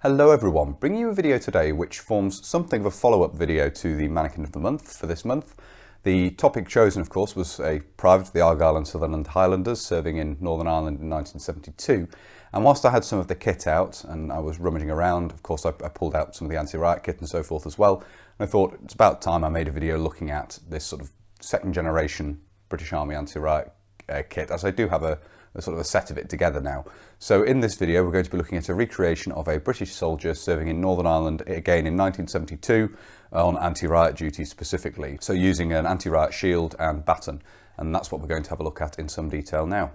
Hello everyone, bringing you a video today which forms something of a follow-up video to the Mannequin of the Month for this month. The topic chosen, of course, was a private for the Argyll and Sutherland Highlanders serving in Northern Ireland in 1972. And whilst I had some of the kit out and I was rummaging around, of course I pulled out some of the Anti-Riot kit and so forth as well. And I thought it's about time I made a video looking at this sort of second generation British Army Anti-Riot kit, as I do have a sort of a set of it together now. So in this video we're going to be looking at a recreation of a British soldier serving in Northern Ireland again in 1972 on anti-riot duty specifically. So using an anti-riot shield and baton, and that's what we're going to have a look at in some detail now.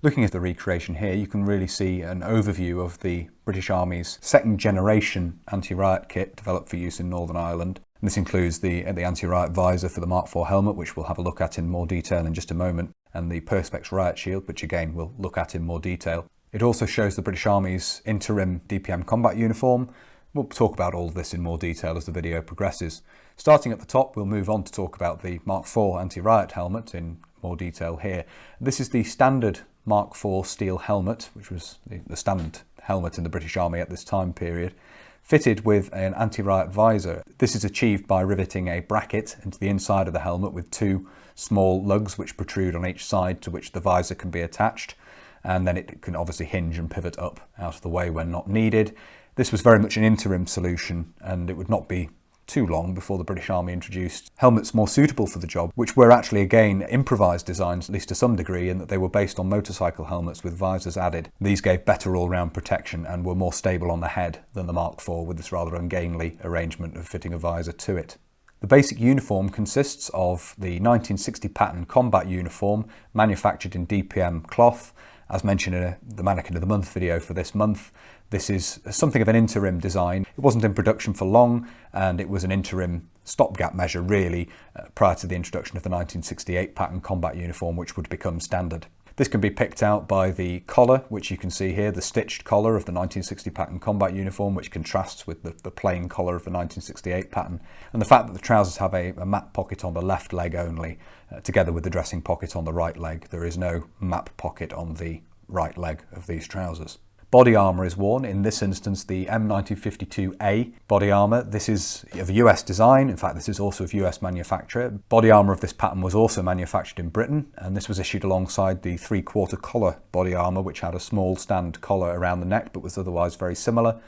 Looking at the recreation here, you can really see an overview of the British Army's second generation anti-riot kit developed for use in Northern Ireland. And this includes the anti-riot visor for the Mark IV helmet, which we'll have a look at in more detail in just a moment, and the Perspex riot shield, which again we'll look at in more detail. It also shows the British Army's interim DPM combat uniform. We'll talk about all of this in more detail as the video progresses. Starting at the top, we'll move on to talk about the Mark IV anti-riot helmet in more detail here. This is the standard Mark IV steel helmet, which was the standard helmet in the British Army at this time period, fitted with an anti-riot visor. This is achieved by riveting a bracket into the inside of the helmet with two small lugs which protrude on each side, to which the visor can be attached, and then it can obviously hinge and pivot up out of the way when not needed. This was very much an interim solution, and it would not be too long before the British Army introduced helmets more suitable for the job, which were actually again improvised designs, at least to some degree, in that they were based on motorcycle helmets with visors added. These gave better all-round protection and were more stable on the head than the Mark IV, with this rather ungainly arrangement of fitting a visor to it. The basic uniform consists of the 1960 pattern combat uniform manufactured in DPM cloth. As mentioned in the Mannequin of the Month video for this month, this is something of an interim design. It wasn't in production for long, and it was an interim stopgap measure really prior to the introduction of the 1968 pattern combat uniform, which would become standard. This can be picked out by the collar, which you can see here, the stitched collar of the 1960 pattern combat uniform, which contrasts with the plain collar of the 1968 pattern, and the fact that the trousers have a map pocket on the left leg only, together with the dressing pocket on the right leg. There is no map pocket on the right leg of these trousers. Body armour is worn, in this instance the M1952A body armour. This is of US design, in fact this is also of US manufacture. Body armour of this pattern was also manufactured in Britain, and this was issued alongside the 3/4 collar body armour, which had a small stand collar around the neck but was otherwise very similar.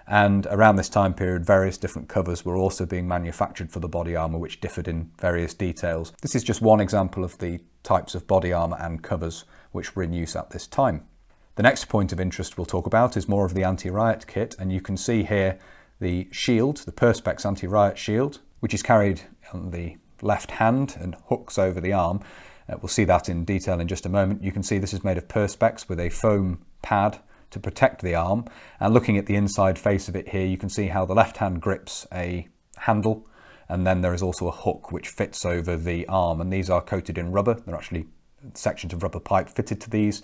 And around this time period various different covers were also being manufactured for the body armour, which differed in various details. This is just one example of the types of body armour and covers which were in use at this time. The next point of interest we'll talk about is more of the anti-riot kit, and you can see here the shield, the Perspex anti-riot shield, which is carried on the left hand and hooks over the arm. We'll see that in detail in just a moment. You can see this is made of Perspex with a foam pad to protect the arm, and looking at the inside face of it here, you can see how the left hand grips a handle, and then there is also a hook which fits over the arm, and these are coated in rubber. There are actually sections of rubber pipe fitted to these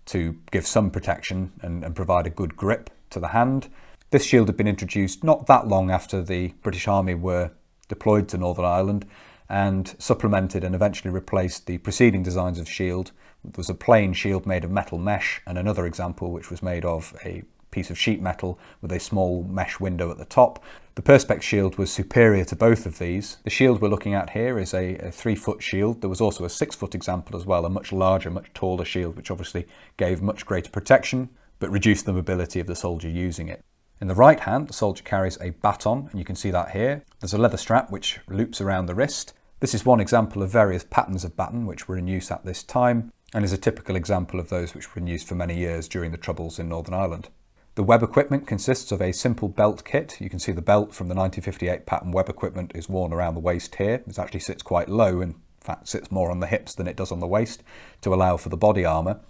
to give some protection and provide a good grip to the hand. This shield had been introduced not that long after the British Army were deployed to Northern Ireland, and supplemented and eventually replaced the preceding designs of shield. There was a plain shield made of metal mesh, and another example which was made of a piece of sheet metal with a small mesh window at the top. The Perspex shield was superior to both of these. The shield we're looking at here is a 3-foot shield. There was also a 6-foot example as well, a much larger, much taller shield, which obviously gave much greater protection, but reduced the mobility of the soldier using it. In the right hand, the soldier carries a baton, and you can see that here. There's a leather strap which loops around the wrist. This is one example of various patterns of baton which were in use at this time, and is a typical example of those which were in use for many years during the Troubles in Northern Ireland. The web equipment consists of a simple belt kit. You can see the belt from the 1958 pattern web equipment is worn around the waist here. It actually sits quite low, in fact sits more on the hips than it does on the waist, to allow for the body armour.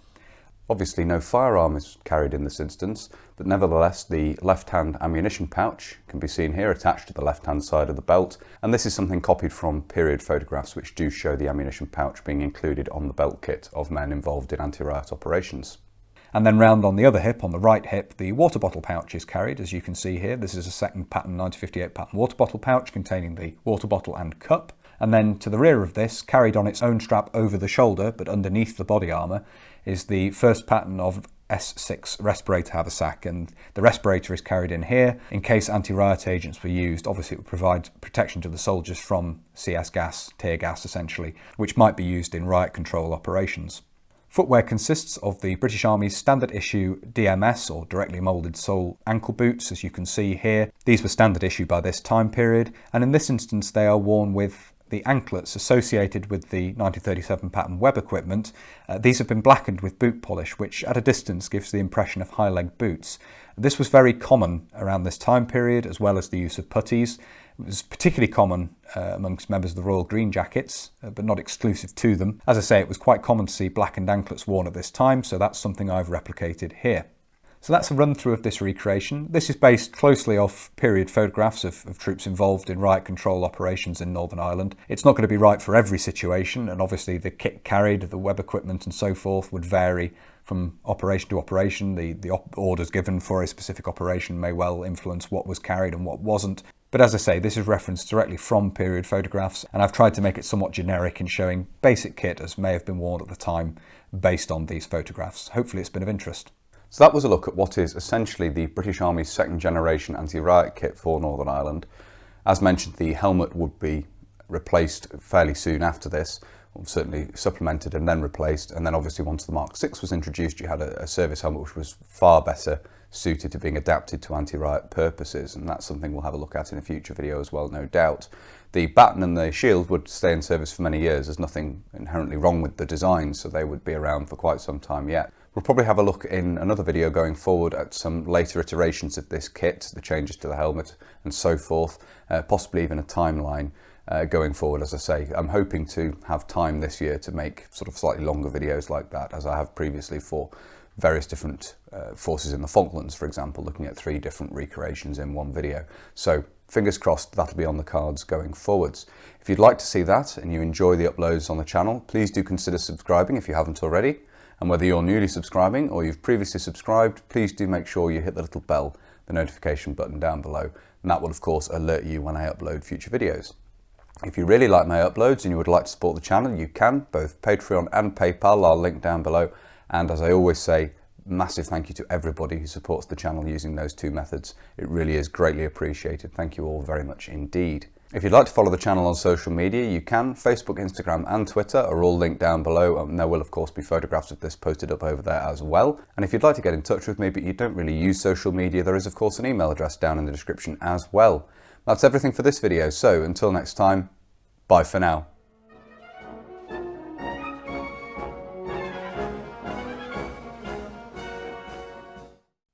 Obviously no firearm is carried in this instance, but nevertheless the left-hand ammunition pouch can be seen here attached to the left-hand side of the belt, and this is something copied from period photographs which do show the ammunition pouch being included on the belt kit of men involved in anti-riot operations. And then round on the other hip, on the right hip, the water bottle pouch is carried, as you can see here. This is a second pattern 1958 pattern water bottle pouch containing the water bottle and cup. And then to the rear of this, carried on its own strap over the shoulder but underneath the body armour, is the first pattern of S6 respirator haversack, and the respirator is carried in here in case anti-riot agents were used. Obviously it would provide protection to the soldiers from CS gas, tear gas essentially, which might be used in riot control operations. Footwear consists of the British Army's standard issue DMS, or directly moulded sole ankle boots, as you can see here. These were standard issue by this time period, and in this instance they are worn with the anklets associated with the 1937 pattern web equipment. These have been blackened with boot polish, which at a distance gives the impression of high-leg boots. This was very common around this time period, as well as the use of puttees. It was particularly common amongst members of the Royal Green Jackets, but not exclusive to them. As I say, it was quite common to see blackened anklets worn at this time, so that's something I've replicated here. So that's a run through of this recreation. This is based closely off period photographs of troops involved in riot control operations in Northern Ireland. It's not going to be right for every situation, and obviously the kit carried, the web equipment and so forth would vary from operation to operation. The orders given for a specific operation may well influence what was carried and what wasn't. But as I say, this is referenced directly from period photographs, and I've tried to make it somewhat generic in showing basic kit as may have been worn at the time based on these photographs. Hopefully it's been of interest. So that was a look at what is essentially the British Army's second generation anti-riot kit for Northern Ireland. As mentioned, the helmet would be replaced fairly soon after this, or certainly supplemented and then replaced, and then obviously once the Mark VI was introduced you had a service helmet which was far better suited to being adapted to anti-riot purposes, and that's something we'll have a look at in a future video as well, no doubt. The baton and the shield would stay in service for many years. There's nothing inherently wrong with the design, so they would be around for quite some time yet. We'll probably have a look in another video going forward at some later iterations of this kit, the changes to the helmet and so forth, possibly even a timeline going forward. As I say, I'm hoping to have time this year to make sort of slightly longer videos like that, as I have previously for various different forces in the Falklands, for example, looking at 3 different recreations in one video. So fingers crossed that'll be on the cards going forwards. If you'd like to see that and you enjoy the uploads on the channel, please do consider subscribing if you haven't already. And whether you're newly subscribing or you've previously subscribed, please do make sure you hit the little bell, the notification button down below, and that will of course alert you when I upload future videos. If you really like my uploads and you would like to support the channel, you can, both Patreon and PayPal are linked down below. And as I always say, massive thank you to everybody who supports the channel using those 2 methods. It really is greatly appreciated. Thank you all very much indeed. If you'd like to follow the channel on social media, you can. Facebook, Instagram and Twitter are all linked down below, and there will of course be photographs of this posted up over there as well. And if you'd like to get in touch with me but you don't really use social media, there is of course an email address down in the description as well. That's everything for this video, so until next time, bye for now.